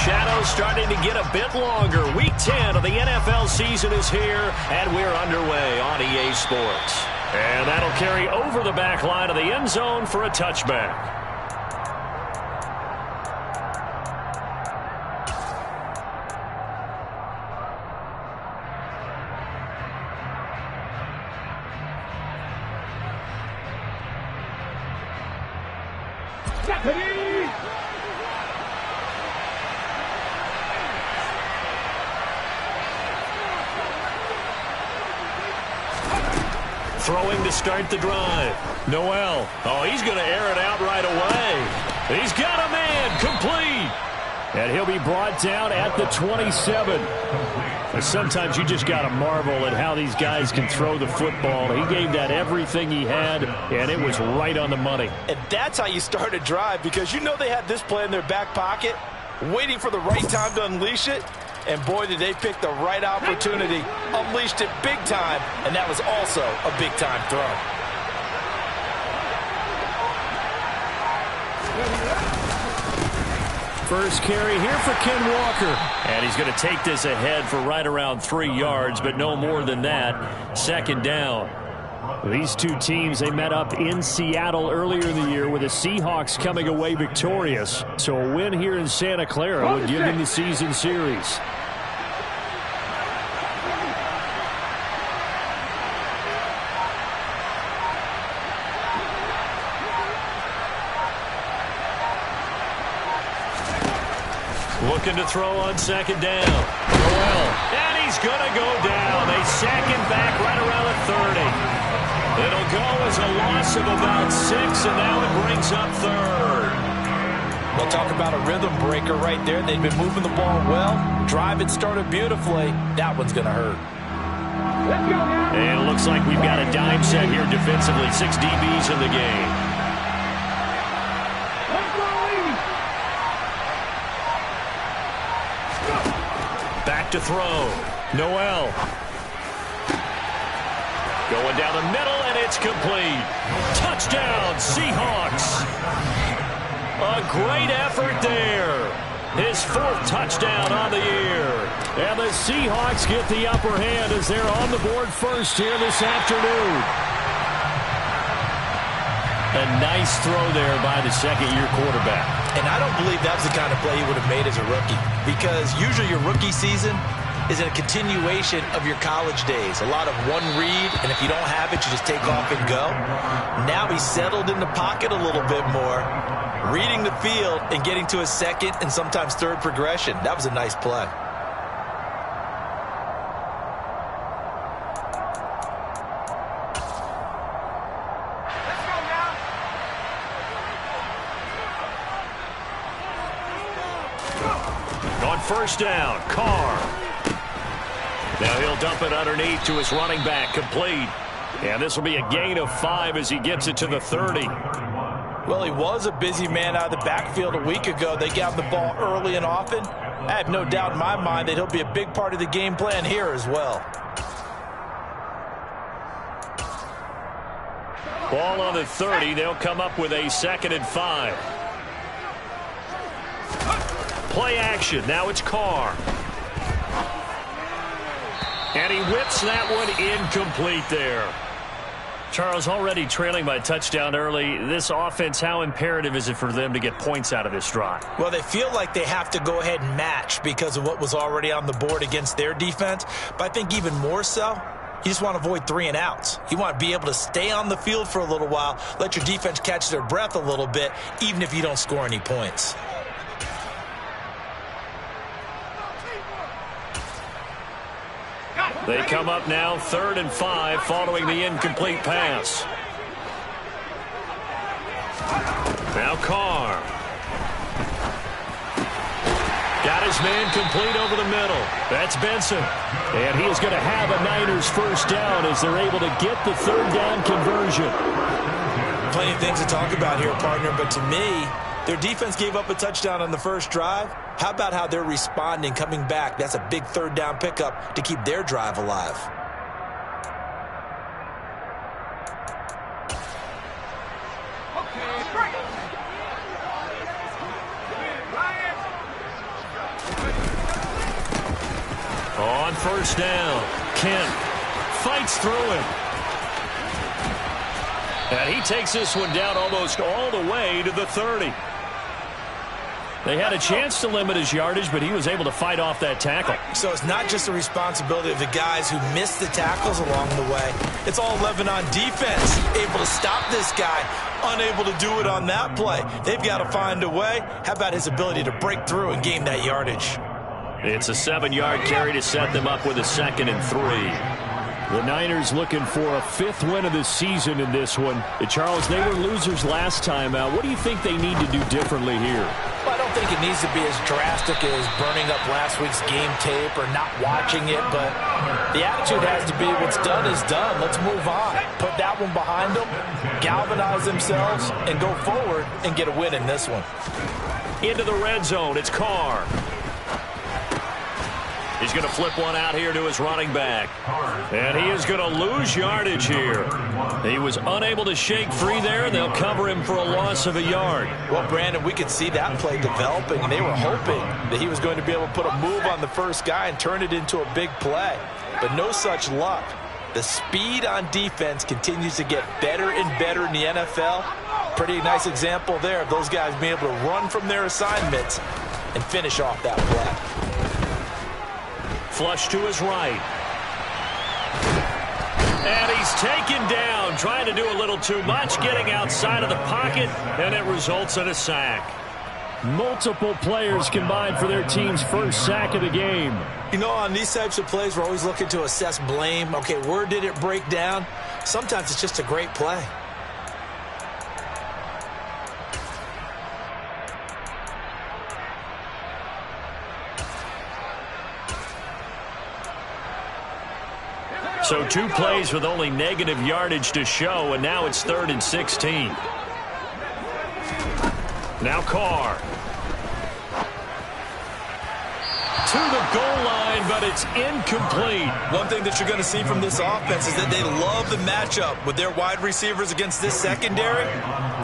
shadows starting to get a bit longer. Week 10 of the NFL season is here, and we're underway on EA Sports. And that'll carry over the back line of the end zone for a touchback. Throwing to start the drive. Noel. Oh, he's going to air it out right away. He's got a man complete. And he'll be brought down at the 27. Sometimes you just got to marvel at how these guys can throw the football. He gave that everything he had, and it was right on the money. And that's how you start a drive, because you know they had this play in their back pocket, waiting for the right time to unleash it. And boy, did they pick the right opportunity. Unleashed it big time, and that was also a big-time throw. First carry here for Ken Walker. And he's going to take this ahead for right around 3 yards, but no more than that. Second down. These two teams, they met up in Seattle earlier in the year with the Seahawks coming away victorious. So a win here in Santa Clara would give them the season series. Looking to throw on second down. Noel. And he's going to go down. They sack him back right around the 30. It'll go as a loss of about 6, and now it brings up third. We'll talk about a rhythm breaker right there. They've been moving the ball well. Drive it started beautifully. That one's going to hurt. And it looks like we've got a dime set here defensively. 6 DBs in the game. Back to throw. Noel. Going down the middle, and it's complete. Touchdown, Seahawks. A great effort there. His 4th touchdown on the year. And the Seahawks get the upper hand as they're on the board first here this afternoon. A nice throw there by the second-year quarterback. And I don't believe that's the kind of play he would have made as a rookie, because usually your rookie season is a continuation of your college days. A lot of one read, and if you don't have it, you just take off and go. Now he's settled in the pocket a little bit more, reading the field and getting to his second and sometimes third progression. That was a nice play. On first down, Carr. Now he'll dump it underneath to his running back, complete. And this will be a gain of 5 as he gets it to the 30. Well, he was a busy man out of the backfield a week ago. They got the ball early and often. I have no doubt in my mind that he'll be a big part of the game plan here as well. Ball on the 30. They'll come up with a 2nd and 5. Play action. Now it's Carr. And he whips that one incomplete there. Charles, already trailing by a touchdown early. This offense, how imperative is it for them to get points out of this drive? Well, they feel like they have to go ahead and match because of what was already on the board against their defense. But I think even more so, you just want to avoid 3 and outs. You want to be able to stay on the field for a little while, let your defense catch their breath a little bit, even if you don't score any points. They come up now 3rd and 5 following the incomplete pass. Now Carr. Got his man complete over the middle. That's Benson. And he is going to have a Niners first down as they're able to get the 3rd down conversion. Plenty of things to talk about here, partner, but to me, their defense gave up a touchdown on the first drive. How about how they're responding, coming back? That's a big 3rd down pickup to keep their drive alive. On first down, Kemp fights through him. And he takes this one down almost all the way to the 30. They had a chance to limit his yardage, but he was able to fight off that tackle. So it's not just the responsibility of the guys who missed the tackles along the way. It's all 11 on defense, able to stop this guy, unable to do it on that play. They've got to find a way. How about his ability to break through and gain that yardage? It's a 7-yard carry to set them up with a 2nd and 3. The Niners looking for a 5th win of the season in this one. Charles, they were losers last time out. What do you think they need to do differently here? Well, I don't think it needs to be as drastic as burning up last week's game tape or not watching it, but the attitude has to be what's done is done. Let's move on. Put that one behind them, galvanize themselves, and go forward and get a win in this one. Into the red zone, it's Carr. He's going to flip one out here to his running back. And he is going to lose yardage here. He was unable to shake free there. They'll cover him for a loss of a yard. Well, Brandon, we could see that play developing, and they were hoping that he was going to be able to put a move on the first guy and turn it into a big play. But no such luck. The speed on defense continues to get better and better in the NFL. Pretty nice example there of those guys being able to run from their assignments and finish off that play. Flush to his right. And he's taken down, trying to do a little too much, getting outside of the pocket, and it results in a sack. Multiple players combined for their team's first sack of the game. You know, on these types of plays, we're always looking to assess blame. Okay, where did it break down? Sometimes it's just a great play. So 2 plays with only negative yardage to show, and now it's 3rd and 16. Now Carr. To the goal line, but it's incomplete. One thing that you're going to see from this offense is that they love the matchup with their wide receivers against this secondary.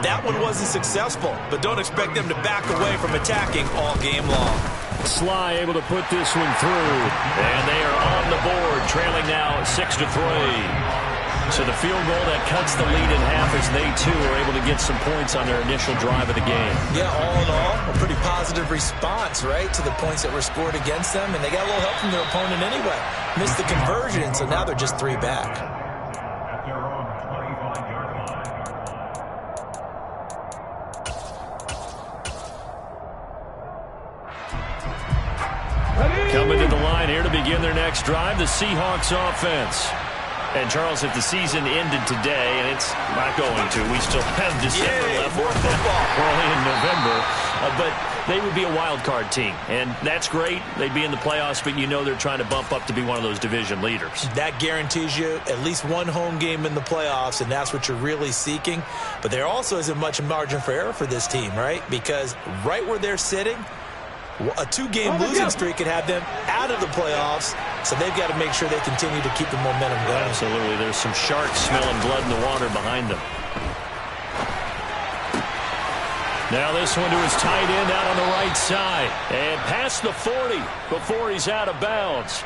That one wasn't successful, but don't expect them to back away from attacking all game long. Sly able to put this one through, and they are on the board, trailing now 6-3. So the field goal that cuts the lead in half as they, too, are able to get some points on their initial drive of the game. Yeah, all in all, a pretty positive response, right, to the points that were scored against them, and they got a little help from their opponent anyway. Missed the conversion, so now they're just 3 back. Coming to the line here to begin their next drive, the Seahawks offense. And, Charles, if the season ended today, and it's not going to, we still have December left. More football. We're only in November. But they would be a wild card team, and that's great. They'd be in the playoffs, but you know they're trying to bump up to be one of those division leaders. That guarantees you at least one home game in the playoffs, and that's what you're really seeking. But there also isn't much margin for error for this team, right? Because right where they're sitting, a 2-game losing streak could have them out of the playoffs, so they've got to make sure they continue to keep the momentum going. Absolutely. There's some sharks smelling blood in the water behind them. Now this one to his tight end out on the right side. And past the 40 before he's out of bounds.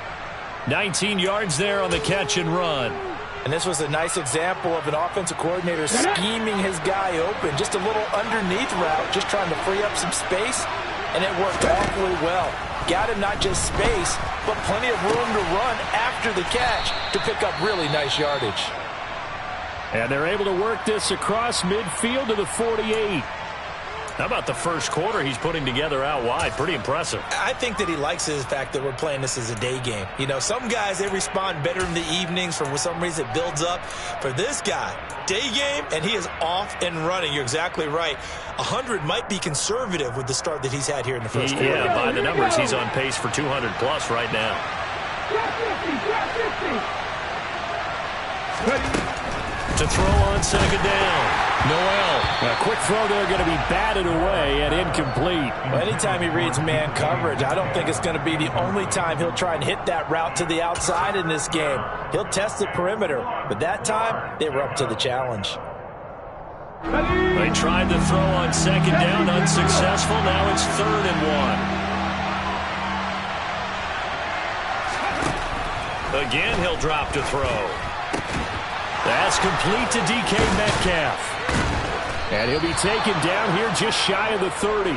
19 yards there on the catch and run. And this was a nice example of an offensive coordinator scheming his guy open. Just a little underneath route, just trying to free up some space. And it worked awfully well. Got him not just space, but plenty of room to run after the catch to pick up really nice yardage. And they're able to work this across midfield to the 48. How about the first quarter he's putting together out wide? Pretty impressive. I think that he likes the fact that we're playing this as a day game. You know, some guys, they respond better in the evenings. For some reason, it builds up. For this guy, day game, and he is off and running. You're exactly right. 100 might be conservative with the start that he's had here in the first quarter. Yeah, by the numbers, he's on pace for 200-plus right now. To throw on second down. Noel, a quick throw there, going to be batted away and incomplete. Well, anytime he reads man coverage, I don't think it's going to be the only time he'll try and hit that route to the outside in this game. He'll test the perimeter, but that time they were up to the challenge. They tried to throw on second down, unsuccessful. Now it's 3rd and 1. Again, he'll drop to throw. That's complete to DK Metcalf. And he'll be taken down here just shy of the 30.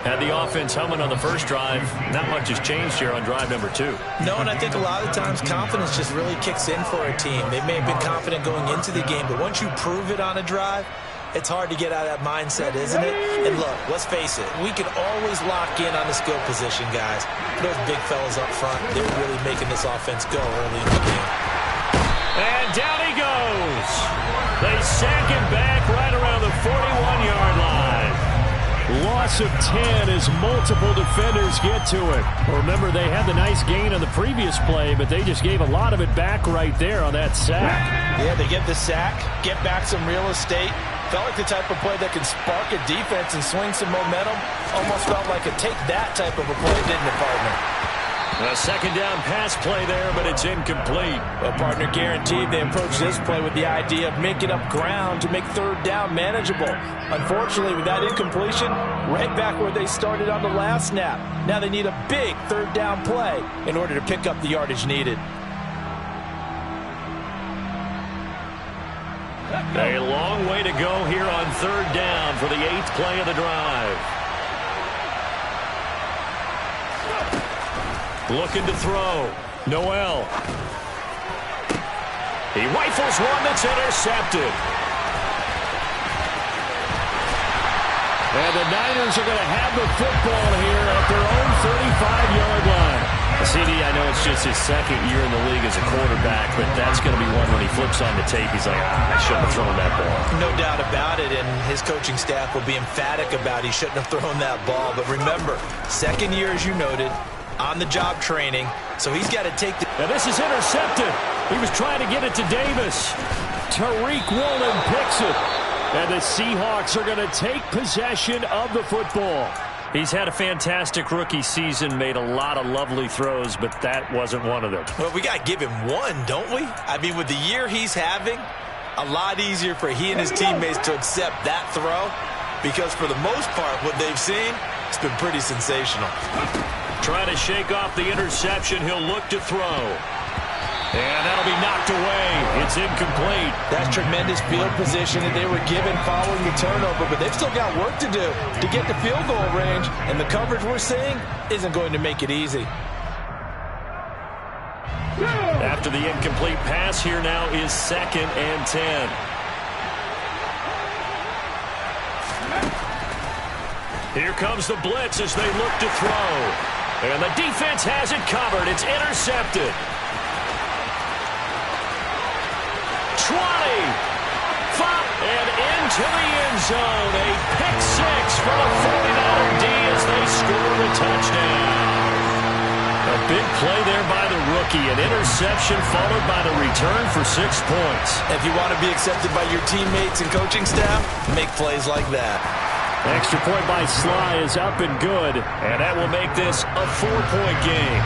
Had the offense humming on the first drive. Not much has changed here on drive number 2. No, and I think a lot of times confidence just really kicks in for a team. They may have been confident going into the game, but once you prove it on a drive, it's hard to get out of that mindset, isn't it? And look, let's face it, we can always lock in on the skill position, guys. Those big fellas up front, they're really making this offense go early in the game. And down he goes. They sack him back right around the 41-yard line. Loss of 10 as multiple defenders get to it. Remember, they had the nice gain on the previous play, but they just gave a lot of it back right there on that sack. Yeah, they get the sack, get back some real estate. Felt like the type of play that can spark a defense and swing some momentum. Almost felt like a take that type of a play, didn't it, partner? A second down pass play there, but it's incomplete. Well, partner, guaranteed they approach this play with the idea of making up ground to make third down manageable. Unfortunately, with that incompletion, right back where they started on the last snap. Now they need a big third down play in order to pick up the yardage needed. A long way to go here on third down for the 8th play of the drive. Looking to throw. Noel. He rifles one that's intercepted. And the Niners are going to have the football here at their own 35-yard line. CD, I know it's just his second year in the league as a quarterback, but that's going to be one when he flips on the tape. He's like, I shouldn't have thrown that ball. No doubt about it, and his coaching staff will be emphatic about he shouldn't have thrown that ball. But remember, second year, as you noted, on-the-job training, so he's got to take the... Now this is intercepted. He was trying to get it to Davis. Tariq Woolen picks it. And the Seahawks are going to take possession of the football. He's had a fantastic rookie season, made a lot of lovely throws, but that wasn't one of them. Well, we got to give him one, don't we? I mean, with the year he's having, a lot easier for he and his teammates to accept that throw, because for the most part, what they've seen, it's been pretty sensational. Trying to shake off the interception, he'll look to throw. And that'll be knocked away. It's incomplete. That's tremendous field position that they were given following the turnover, but they've still got work to do to get to field goal range, and the coverage we're seeing isn't going to make it easy. After the incomplete pass, here now is 2nd and 10. Here comes the blitz as they look to throw. And the defense has it covered. It's intercepted. 20, 5, and into the end zone. A pick six for the 49er D as they score the touchdown. A big play there by the rookie. An interception followed by the return for 6 points. If you want to be accepted by your teammates and coaching staff, make plays like that. Extra point by Sly is up and good, and that will make this a 4-point game.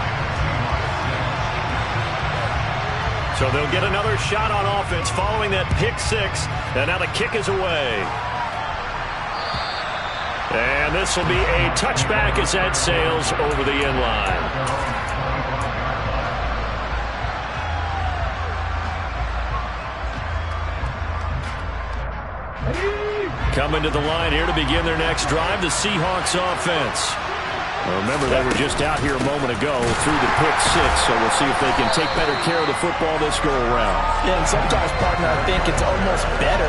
So they'll get another shot on offense following that pick six. And now the kick is away. And this will be a touchback as that sails over the end line. Coming to the line here to begin their next drive, the Seahawks offense. Remember, they were just out here a moment ago through the pick six, so we'll see if they can take better care of the football this go-around. Yeah, and sometimes, partner, I think it's almost better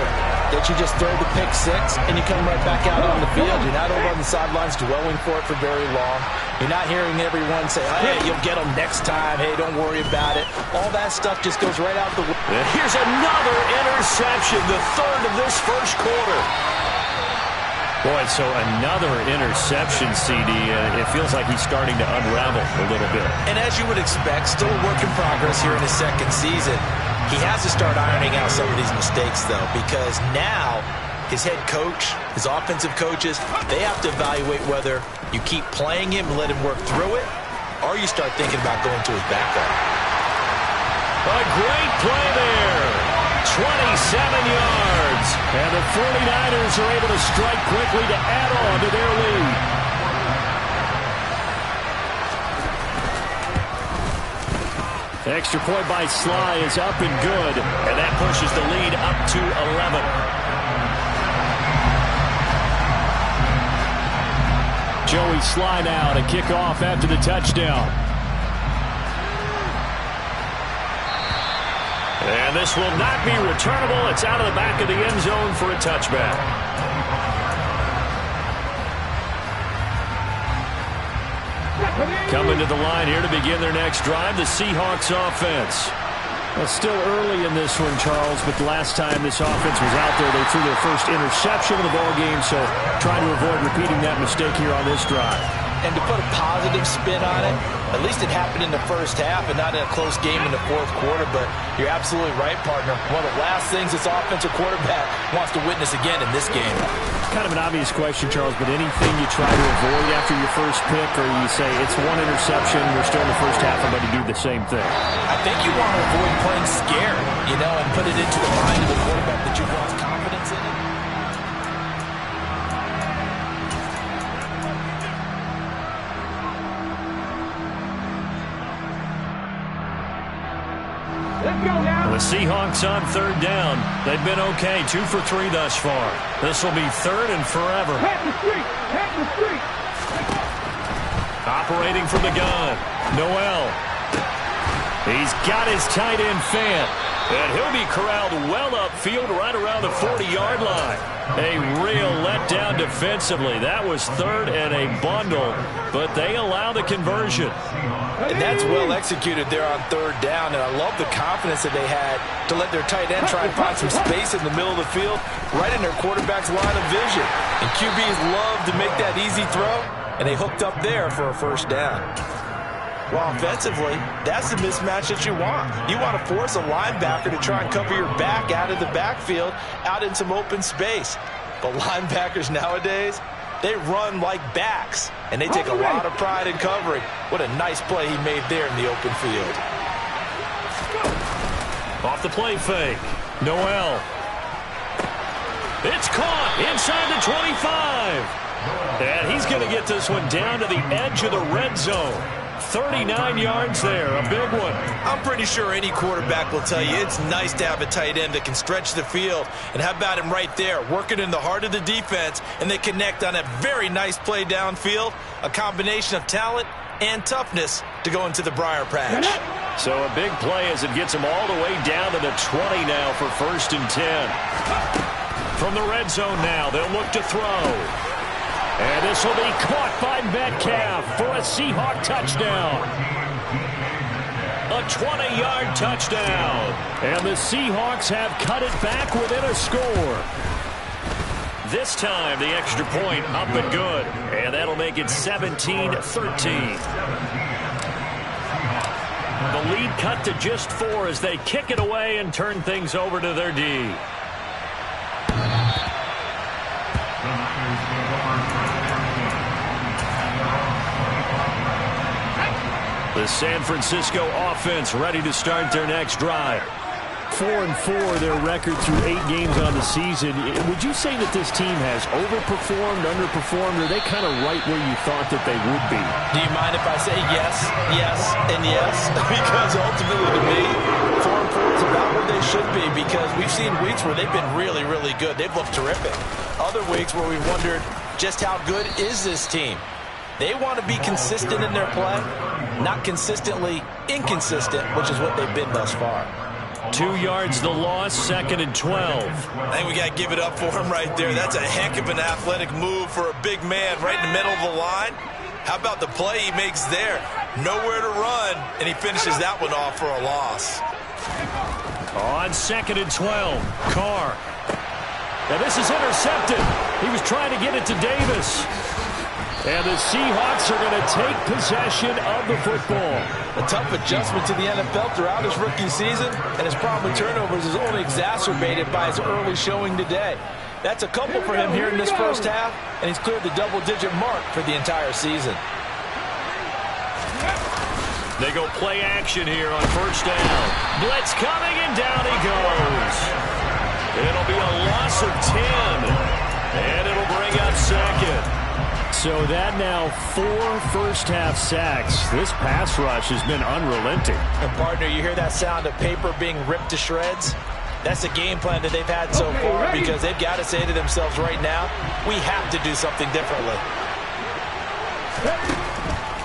that you just throw the pick six and you come right back out on the field. You're not over on the sidelines dwelling for it for very long. You're not hearing everyone say, hey, you'll get them next time. Hey, don't worry about it. All that stuff just goes right out the window. Here's another interception, the third of this first quarter. Boy, so another interception, CD. It feels like he's starting to unravel a little bit. And as you would expect, still a work in progress here in his second season. He has to start ironing out some of these mistakes, though, because now his head coach, his offensive coaches, they have to evaluate whether you keep playing him and let him work through it, or you start thinking about going to his backup. A great play there. 27 yards. And the 49ers are able to strike quickly to add on to their lead. Extra point by Sly is up and good, and that pushes the lead up to 11. Joey Sly now to kick off after the touchdown. And this will not be returnable. It's out of the back of the end zone for a touchback. Coming to the line here to begin their next drive, the Seahawks offense. Well, still early in this one, Charles, but the last time this offense was out there, they threw their first interception of the ball game, so trying to avoid repeating that mistake here on this drive. And to put a positive spin on it, at least it happened in the first half and not in a close game in the fourth quarter. But you're absolutely right, partner. One of the last things this offensive quarterback wants to witness again in this game. Kind of an obvious question, Charles, but anything you try to avoid after your first pick, or you say it's one interception, we're still in the first half, I'm going to do the same thing? I think you want to avoid playing scared, and put it into the mind of the quarterback that you've lost confidence in it. The Seahawks on third down. They've been okay, 2 for 3 thus far. This will be third and forever. Operating from the gun, Noel. He's got his tight end Fant, and he'll be corralled well upfield right around the 40-yard line. A real letdown defensively. That was third and a bundle, but they allow the conversion. And that's well executed there on third down, and I love the confidence that they had to let their tight end try and find some space in the middle of the field, right in their quarterback's line of vision. And QBs love to make that easy throw, and they hooked up there for a first down. Well, offensively, that's the mismatch that you want. You want to force a linebacker to try and cover your back out of the backfield, out in some open space. But linebackers nowadays, they run like backs, and they take a lot of pride in covering. What a nice play he made there in the open field. Off the play fake, Noel. It's caught inside the 25. And he's going to get this one down to the edge of the red zone. 39 yards there, a big one. I'm pretty sure any quarterback will tell you it's nice to have a tight end that can stretch the field. And how about him right there, working in the heart of the defense, and they connect on a very nice play downfield, a combination of talent and toughness to go into the briar patch. So a big play as it gets him all the way down to the 20 now for 1st and 10. From the red zone now, they'll look to throw. And this will be caught by Metcalf for a Seahawk touchdown. A 20-yard touchdown. And the Seahawks have cut it back within a score. This time, the extra point up and good. And that'll make it 17-13. The lead cut to just 4 as they kick it away and turn things over to their D. The San Francisco offense ready to start their next drive. 4-4 their record through 8 games on the season. Would you say that this team has overperformed, underperformed, or are they kind of right where you thought that they would be? Do you mind if I say yes, yes, and yes? Because ultimately to me, 4-4 is about where they should be, because we've seen weeks where they've been really, really good. They've looked terrific. Other weeks where we wondered just how good is this team. They want to be consistent in their play, not consistently inconsistent, which is what they've been thus far. 2 yards the loss, 2nd and 12. I think we got to give it up for him right there. That's a heck of an athletic move for a big man right in the middle of the line. How about the play he makes there? Nowhere to run, and he finishes that one off for a loss. On 2nd and 12, Carr. Now this is intercepted. He was trying to get it to Davis. And the Seahawks are going to take possession of the football. A tough adjustment to the NFL throughout his rookie season, and his problem with turnovers is only exacerbated by his early showing today. That's a couple for him here in this first half, and he's cleared the double-digit mark for the entire season. They go play action here on 1st down. Blitz coming, and down he goes. It'll be a loss of 10, and it'll bring up 2nd. So that now 4 first-half sacks. This pass rush has been unrelenting. And partner, you hear that sound of paper being ripped to shreds? That's the game plan that they've had so far, because they've got to say to themselves right now, we have to do something differently.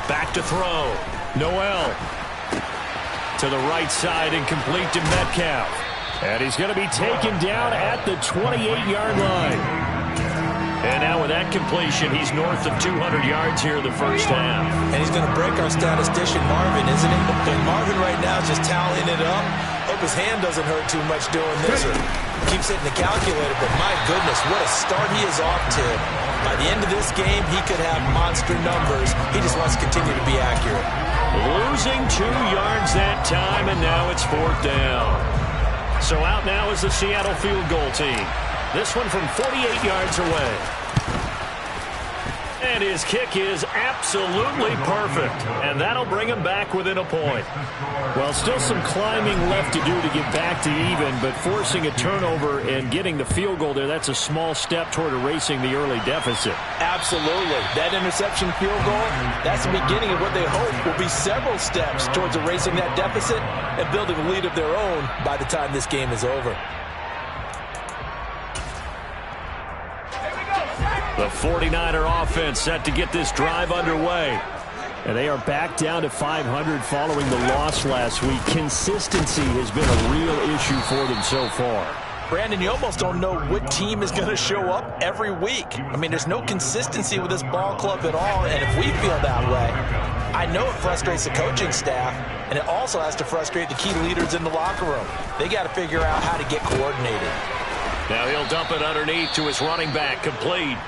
Back to throw. Noel to the right side and complete to Metcalf. And he's going to be taken down at the 28-yard line. And now with that completion, he's north of 200 yards here in the first half. And he's going to break our statistician, Marvin, isn't he? And Marvin right now is just tallying it up. Hope his hand doesn't hurt too much doing this. Or keeps hitting the calculator, but my goodness, what a start he is off to. By the end of this game, he could have monster numbers. He just wants to continue to be accurate. Losing 2 yards that time, and now it's 4th down. So out now is the Seattle field goal team. This one from 48 yards away. And his kick is absolutely perfect. And that'll bring him back within a point. Well, still some climbing left to do to get back to even, but forcing a turnover and getting the field goal there, that's a small step toward erasing the early deficit. Absolutely. That interception field goal, that's the beginning of what they hope will be several steps towards erasing that deficit and building a lead of their own by the time this game is over. The 49er offense set to get this drive underway. And they are back down to 500 following the loss last week. Consistency has been a real issue for them so far. Brandon, you almost don't know what team is going to show up every week. I mean, there's no consistency with this ball club at all, and if we feel that way, I know it frustrates the coaching staff, and it also has to frustrate the key leaders in the locker room. They got to figure out how to get coordinated. Now he'll dump it underneath to his running back, complete.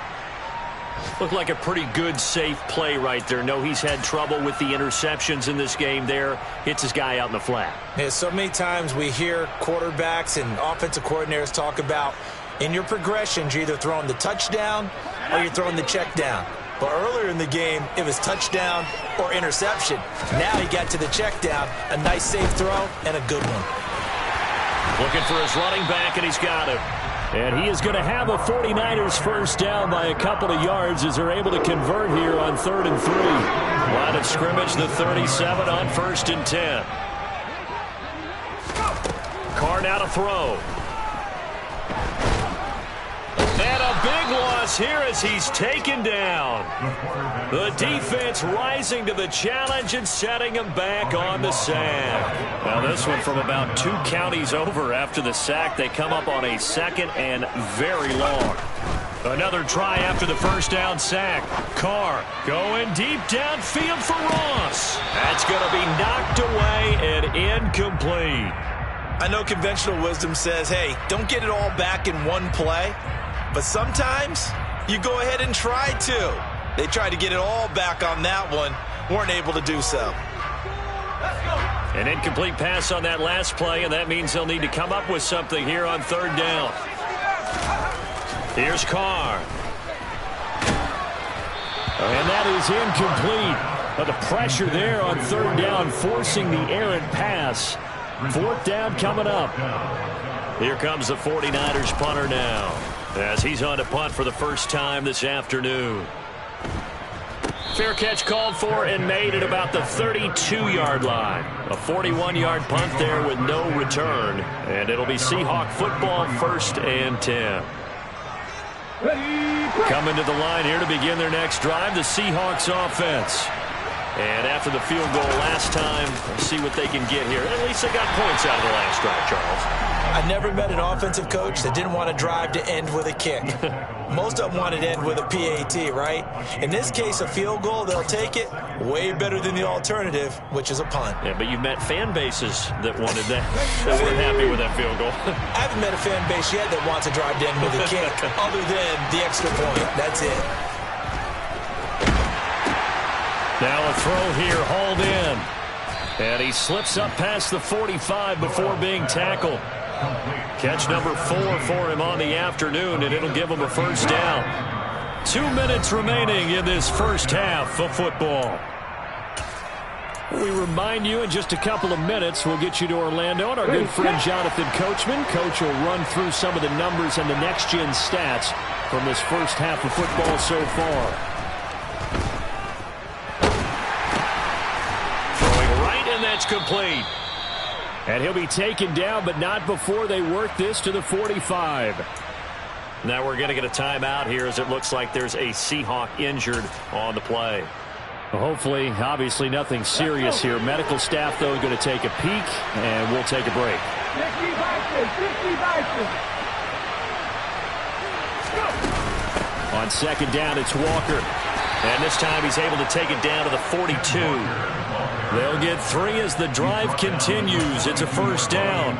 Looked like a pretty good, safe play right there. No, he's had trouble with the interceptions in this game there. Hits his guy out in the flat. Yeah, so many times we hear quarterbacks and offensive coordinators talk about in your progressions, you're either throwing the touchdown or you're throwing the check down. But earlier in the game, it was touchdown or interception. Now he got to the check down, a nice safe throw, and a good one. Looking for his running back, and he's got him. And he is going to have a 49ers first down by a couple of yards as they're able to convert here on 3rd and 3. Line of scrimmage, the 37 on 1st and 10. Carr now to throw. And a big loss here as he's taken down. The defense rising to the challenge and setting him back on the sack. Now this one from about 2 counties over after the sack. They come up on a 2nd and very long. Another try after the first down sack. Carr going deep downfield for Ross. That's going to be knocked away and incomplete. I know conventional wisdom says, hey, don't get it all back in one play. But sometimes you go ahead and try to. They tried to get it all back on that one. Weren't able to do so. An incomplete pass on that last play, and that means they'll need to come up with something here on 3rd down. Here's Carr. And that is incomplete. But the pressure there on 3rd down, forcing the errant pass. 4th down coming up. Here comes the 49ers punter now, as he's on to punt for the first time this afternoon. Fair catch called for and made at about the 32-yard line. A 41-yard punt there with no return. And it'll be Seahawk football, 1st and 10. Coming to the line here to begin their next drive, the Seahawks offense. And after the field goal last time, we'll see what they can get here. At least they got points out of the last drive, Charles. I never met an offensive coach that didn't want to drive to end with a kick. Most of them wanted to end with a PAT, right? In this case, a field goal, they'll take it. Way better than the alternative, which is a punt. Yeah, but you've met fan bases that wanted that, that weren't happy with that field goal. I haven't met a fan base yet that wants to drive to end with a kick, other than the extra point. That's it. Now a throw here, hauled in. And he slips up past the 45 before being tackled. Catch number 4 for him on the afternoon, and it'll give him a first down. 2 minutes remaining in this first half of football. We remind you in just a couple of minutes, we'll get you to Orlando and our good friend Jonathan Coachman. Coach will run through some of the numbers and the next-gen stats from this first half of football so far. that's complete. And he'll be taken down, but not before they work this to the 45. Now we're going to get a timeout here as it looks like there's a Seahawk injured on the play. Well, hopefully, obviously nothing serious here. Medical staff, though, going to take a peek, and we'll take a break. On second down, it's Walker. And this time he's able to take it down to the 42. They'll get 3 as the drive continues. It's a first down.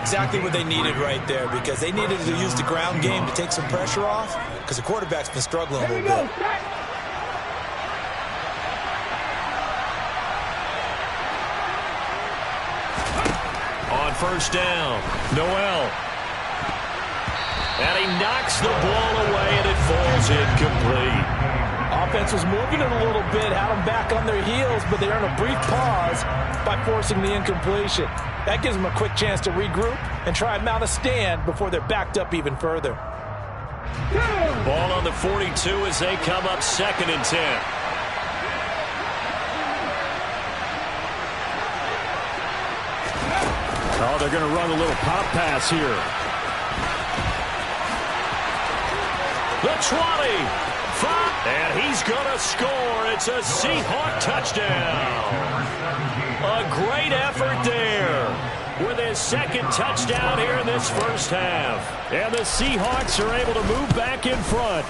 Exactly what they needed right there, because they needed to use the ground game to take some pressure off, because the quarterback's been struggling a little bit. On first down, Noel. And he knocks the ball away, and it falls incomplete. Offense was moving it a little bit, had them back on their heels, but they earned a brief pause by forcing the incompletion. That gives them a quick chance to regroup and try and mount a stand before they're backed up even further. Ball on the 42 as they come up 2nd and 10. Oh, they're going to run a little pop pass here. The 20. 5. And he's going to score. It's a Seahawk touchdown. A great effort there with his 2nd touchdown here in this first half. And the Seahawks are able to move back in front.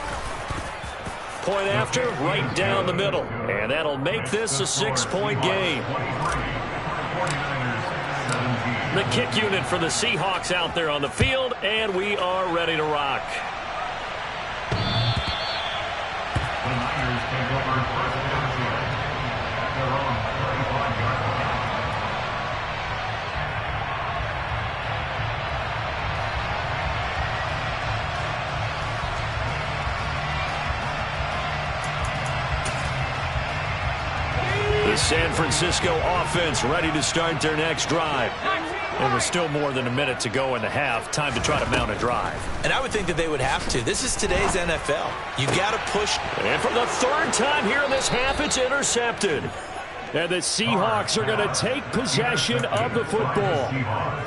Point after, right down the middle. And that'll make this a 6-point game. The kick unit for the Seahawks out there on the field, and we are ready to rock. The San Francisco offense ready to start their next drive. And with still more than a minute to go in the half, time to try to mount a drive. And I would think that they would have to. This is today's NFL. You got to push. And for the 3rd time here in this half, it's intercepted. And the Seahawks are going to take possession of the football.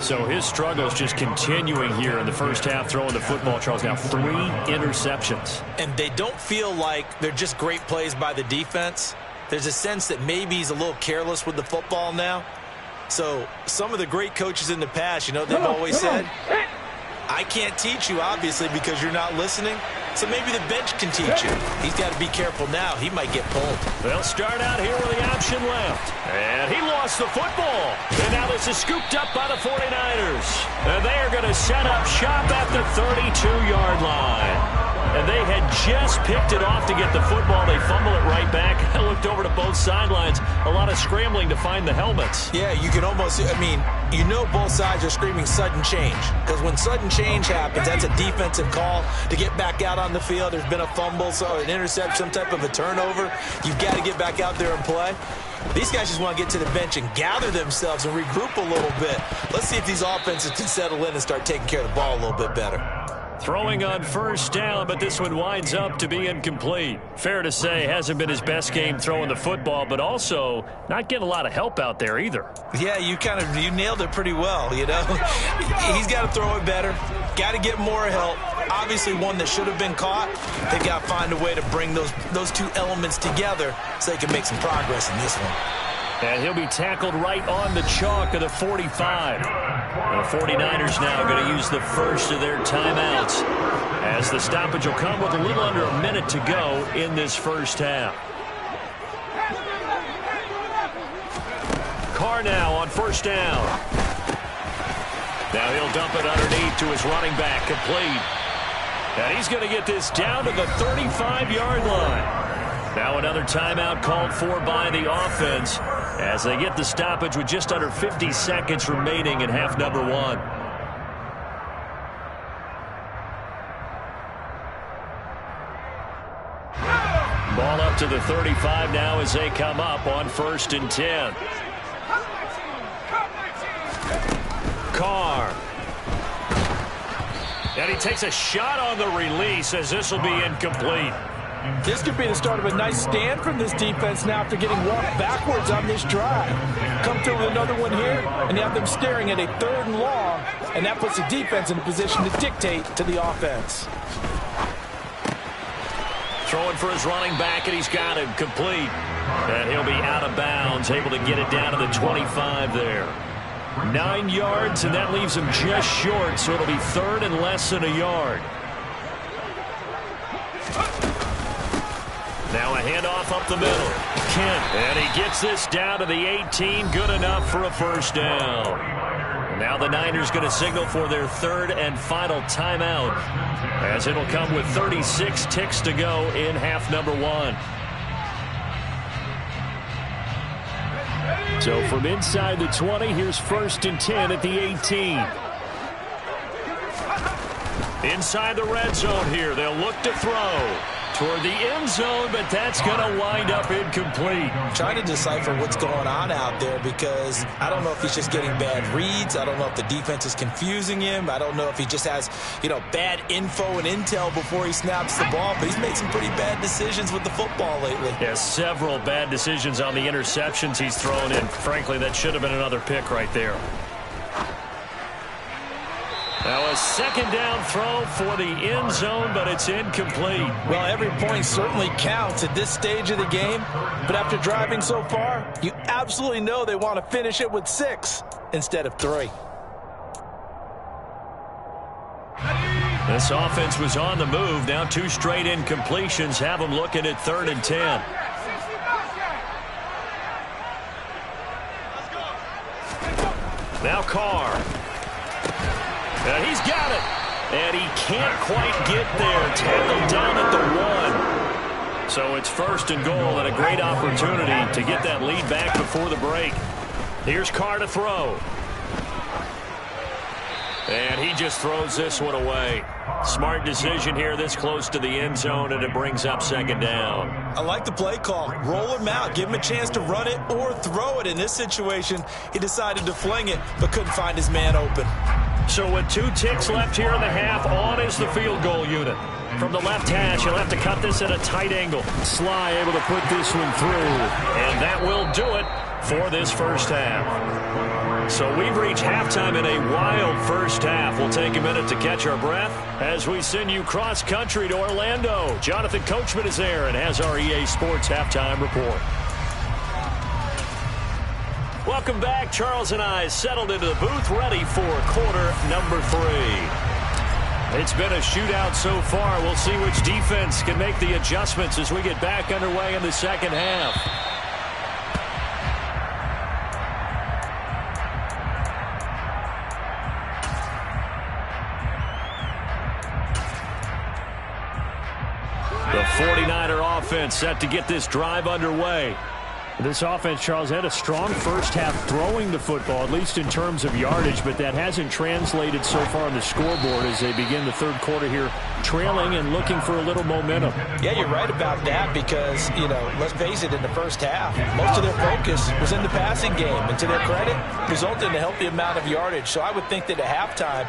So his struggles just continuing here in the first half, throwing the football. Charles, now 3 interceptions. And they don't feel like they're just great plays by the defense. There's a sense that maybe he's a little careless with the football now. So some of the great coaches in the past, you know, they've always said, I can't teach you, obviously, because you're not listening. So maybe the bench can teach you. He's got to be careful now. He might get pulled. They'll start out here with the option left. And he lost the football. And now this is scooped up by the 49ers. And they are going to set up shop at the 32-yard line. And they had just picked it off to get the football. They fumble it right back. I looked over to both sidelines. A lot of scrambling to find the helmets. Yeah, you can almost, I mean, you know both sides are screaming sudden change. Because when sudden change happens, that's a defensive call to get back out on the field. There's been a fumble, so an intercept, some type of a turnover. You've got to get back out there and play. These guys just want to get to the bench and gather themselves and regroup a little bit. Let's see if these offenses can settle in and start taking care of the ball a little bit better. Throwing on first down, but this one winds up to be incomplete. Fair to say, hasn't been his best game throwing the football, but also not getting a lot of help out there either. Yeah, you nailed it pretty well, you know. He's got to throw it better. Got to get more help. Obviously one that should have been caught. They've got to find a way to bring those 2 elements together so they can make some progress in this one. And he'll be tackled right on the chalk of the 45. The 49ers now going to use the first of their timeouts, as the stoppage will come with a little under a minute to go in this first half. Carr now on first down. Now he'll dump it underneath to his running back, complete. And he's going to get this down to the 35-yard line. Now another timeout called for by the offense as they get the stoppage with just under 50 seconds remaining in half number 1. Ball up to the 35 now as they come up on 1st and 10. Carr. And he takes a shot on the release as this will be incomplete. This could be the start of a nice stand from this defense now after getting walked backwards on this drive. Come through with another one here, and you have them staring at a 3rd and long, and that puts the defense in a position to dictate to the offense. Throwing for his running back, and he's got him complete. And he'll be out of bounds, able to get it down to the 25 there. 9 yards, and that leaves him just short, so it'll be 3rd and less than a yard. Now a handoff up the middle. Kent, and he gets this down to the 18, good enough for a first down. Now the Niners going to signal for their 3rd and final timeout, as it'll come with 36 ticks to go in half number 1. So from inside the 20, here's 1st and 10 at the 18. Inside the red zone here, they'll look to throw toward the end zone, but that's going to wind up incomplete. Trying to decipher what's going on out there, because I don't know if he's just getting bad reads. I don't know if the defense is confusing him. I don't know if he just has, bad info and intel before he snaps the ball. But he's made some pretty bad decisions with the football lately. Yeah, several bad decisions on the interceptions he's thrown in. Frankly, that should have been another pick right there. Now a 2nd down throw for the end zone, but it's incomplete. Well, every point certainly counts at this stage of the game, but after driving so far, you absolutely know they want to finish it with 6 instead of 3. This offense was on the move. Now 2 straight incompletions have them looking at 3rd and 10. Now Carr. And he's got it. And he can't quite get there. Tackled down at the 1. So it's 1st and goal, and a great opportunity to get that lead back before the break. Here's Carr to throw. And he just throws this one away. Smart decision here this close to the end zone, and it brings up 2nd down. I like the play call. Roll him out. Give him a chance to run it or throw it. In this situation, he decided to fling it, but couldn't find his man open. So with 2 ticks left here in the half, on is the field goal unit. From the left hash, he'll have to cut this at a tight angle. Sly able to put this one through. And that will do it for this first half. So we've reached halftime in a wild first half. We'll take a minute to catch our breath as we send you cross-country to Orlando. Jonathan Coachman is there and has our EA Sports halftime report. Welcome back. Charles and I settled into the booth, ready for quarter number 3. It's been a shootout so far. We'll see which defense can make the adjustments as we get back underway in the second half. The 49er offense set to get this drive underway. This offense, Charles, had a strong first half throwing the football, at least in terms of yardage, but that hasn't translated so far on the scoreboard as they begin the 3rd quarter here, trailing and looking for a little momentum. Yeah, you're right about that because, let's face it, in the first half, most of their focus was in the passing game, and to their credit, resulted in a healthy amount of yardage. So I would think that at halftime,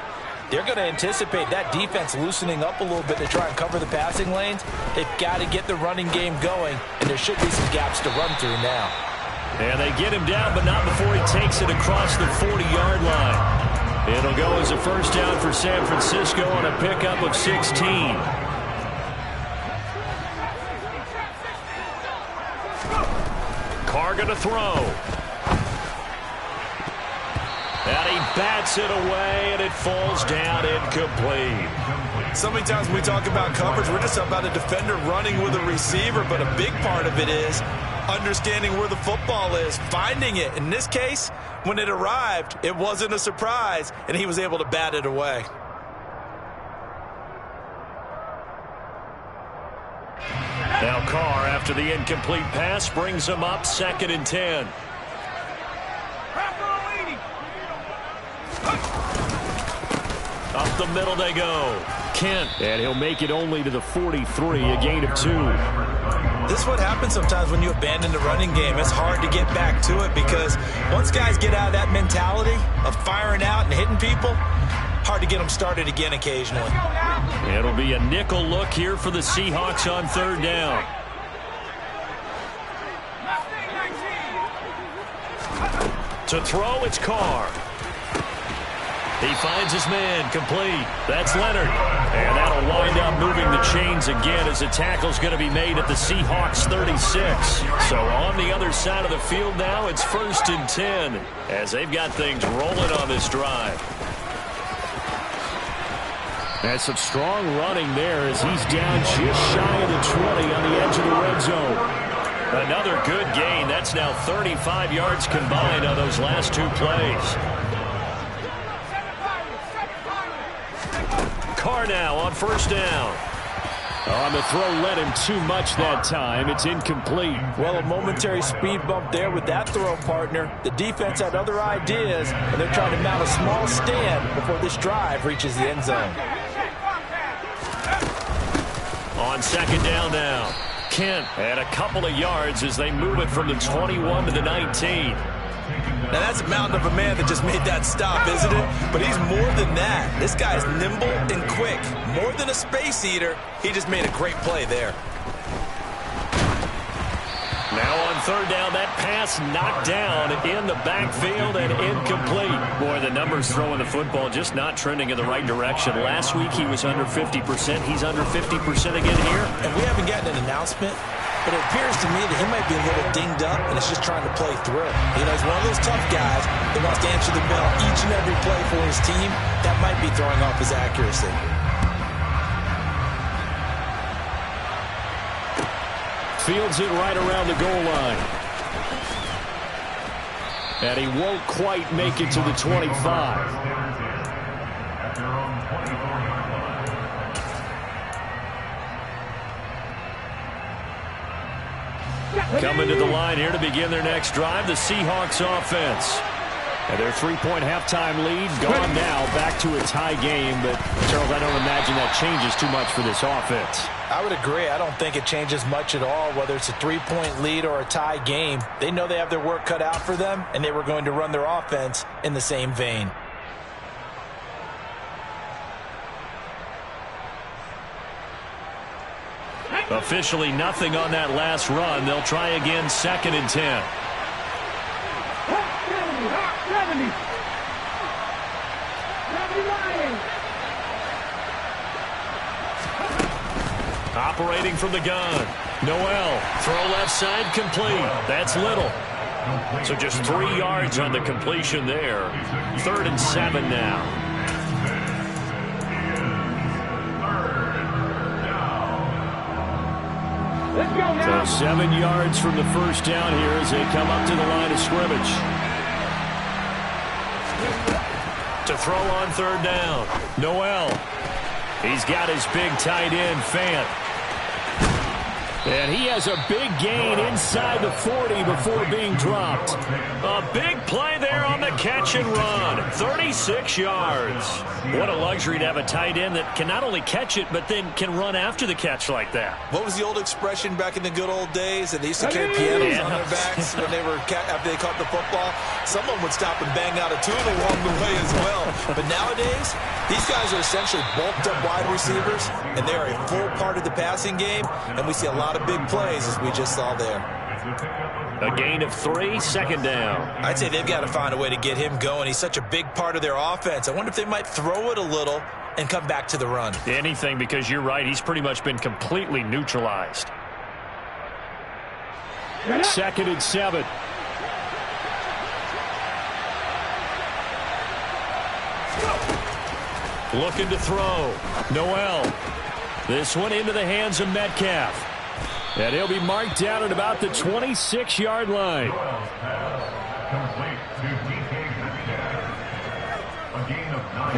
they're going to anticipate that defense loosening up a little bit to try and cover the passing lanes. They've got to get the running game going, and there should be some gaps to run through now. And they get him down, but not before he takes it across the 40-yard line. It'll go as a first down for San Francisco on a pickup of 16. Carr going to throw. And he bats it away, and it falls down incomplete. So many times when we talk about coverage, we're just talking about a defender running with a receiver, but a big part of it is understanding where the football is, finding it. In this case, when it arrived, it wasn't a surprise, and he was able to bat it away. Now Carr, after the incomplete pass, brings him up 2nd and 10. Up the middle they go. Kent, and he'll make it only to the 43, a gain of 2. This is what happens sometimes when you abandon the running game. It's hard to get back to it because once guys get out of that mentality of firing out and hitting people, hard to get them started again occasionally. It'll be a nickel look here for the Seahawks on third down. To throw, it's Carr. He finds his man, complete. That's Leonard. And that'll wind up moving the chains again as the tackle's going to be made at the Seahawks 36. So on the other side of the field now, it's 1st and 10 as they've got things rolling on this drive. That's some strong running there as he's down just shy of the 20 on the edge of the red zone. Another good gain. That's now 35 yards combined on those last 2 plays. Carr now on 1st down. On the throw, led him too much that time. It's incomplete. Well, a momentary speed bump there with that throw, partner. The defense had other ideas, and they're trying to mount a small stand before this drive reaches the end zone. On 2nd down now. Kent at a couple of yards as they move it from the 21 to the 19. Now, that's a mountain of a man that just made that stop, isn't it? But he's more than that. This guy's nimble and quick. More than a space eater, he just made a great play there. Now on 3rd down, that pass knocked down in the backfield and incomplete. Boy, the numbers throwing the football just not trending in the right direction. Last week he was under 50%. He's under 50% again here. And we haven't gotten an announcement, but it appears to me that he might be a little dinged up and it's just trying to play through. You know, he's one of those tough guys that wants to answer the bell each and every play for his team. That might be throwing off his accuracy. Fields it right around the goal line. And he won't quite make it to the 25. Coming to the line here to begin their next drive, the Seahawks offense. And their 3-point halftime lead gone now, back to a tie game. But, Charles, I don't imagine that changes too much for this offense. I would agree. I don't think it changes much at all, whether it's a 3-point lead or a tie game. They know they have their work cut out for them, and they were going to run their offense in the same vein. Officially nothing on that last run. They'll try again 2nd and 10. Operating from the gun. Noel, throw left side, complete. That's Little. So just 3 yards on the completion there. 3rd and 7 now. So 7 yards from the 1st down here as they come up to the line of scrimmage. To throw on 3rd down. Noel. He's got his big tight end, Fant. And he has a big gain inside the 40 before being dropped. A big play there on the catch and run. 36 yards. What a luxury to have a tight end that can not only catch it, but then can run after the catch like that. What was the old expression back in the good old days? That they used to carry pianos on their backs when they were after they caught the football. Someone would stop and bang out a tune along the way as well. But nowadays, these guys are essentially bulked up wide receivers, and they are a full part of the passing game, and we see a lot of big plays as we just saw there. A gain of 3, 2nd down. I'd say they've got to find a way to get him going. He's such a big part of their offense. I wonder if they might throw it a little and come back to the run. Anything, because you're right. He's pretty much been completely neutralized. 2nd and 7. Looking to throw. Noel. This one into the hands of Metcalf. And he'll be marked down at about the 26-yard line.